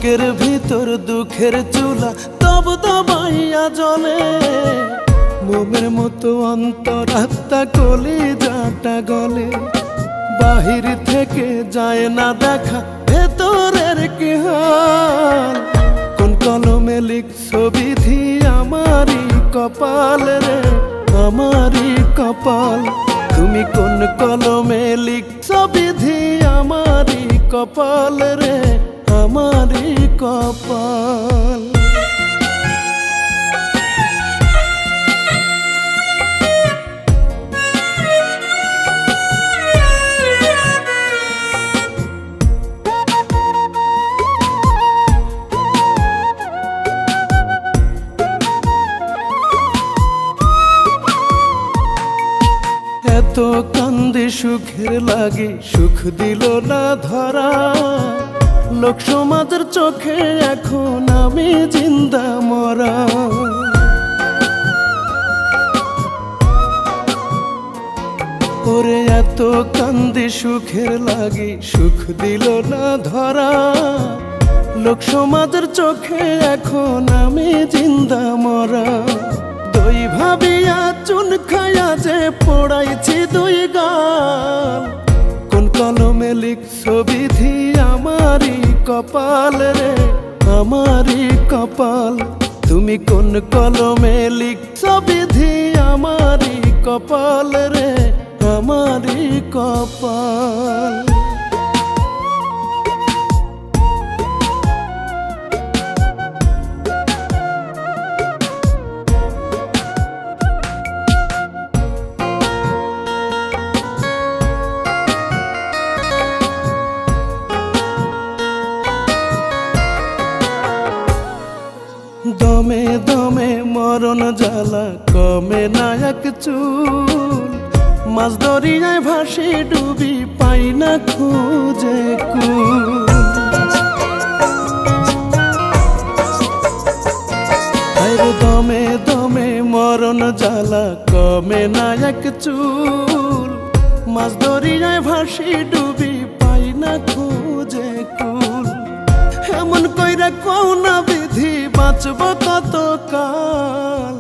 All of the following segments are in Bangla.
বুকের ভিতর দুঃখের চুলা তব দবাইয়া জ্বলে, মোমের মতো অন্তরাত্মা কলিজাটা গলে। বাহির থেকে যায় না দেখা ভেতরের কি হাল, কোন কলমে লিখছো বিধি আমারই কপাল রে, আমারই কপাল। তুমি কোন কলমে লিখছো বিধি আমারই কপাল রে, আমারই কপাল। এত কান্দি সুখের লাগি সুখ দিল না ধরা, লোক সমাজের চোখে এখন আমি জিন্দা মরা। ওরে এত কান্দি সুখের লাগি সুখ দিল না ধরা, লোক সমাজের চোখে এখন আমি জিন্দা মরা। দই ভাবিয়া চুন খায়া যে পড়াইছি দুই গাল, কোন কলমে লিখছো বিধি আমারই কপাল রে, আমারই কপাল। তুমি কোন কলমে লিখছো বিধি আমারই কপাল রে, আমারই কপাল। দমে দমে মরণ জ্বালা কমে না এক চুল, মাছ দরিয়ায় ভাসি ডুবি পাই না খুঁজে কুল। দমে দমে মরণ জ্বালা কমে না এক চুল, মাছ দরিয়ায় ভাসি ডুবি পাই না খুঁজে কুল। এমন কইরা কোনা বিধি বাঁচব কত কাল,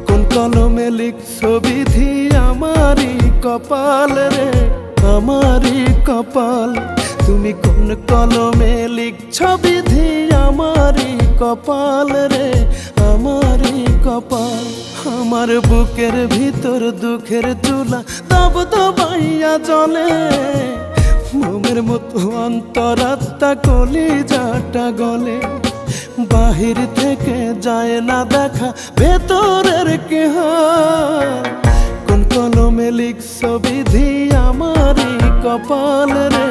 কোন কলমে লিখছো বিধি আমারই কপাল রে, আমারই কপাল। তুমি কোন কলমে লিখছো বিধি আমারই কপাল রে, আমারই কপাল। আমার বুকের ভিতর দুঃখের চুলা তব দবাইয়া জ্বলে, মোমের মতো অন্তরাত্মা কলিজাটা গলে। বাহির থেকে যায় না দেখা ভেতরের কি হাল, কোন কলমে লিখছো বিধি আমারই কপাল রে,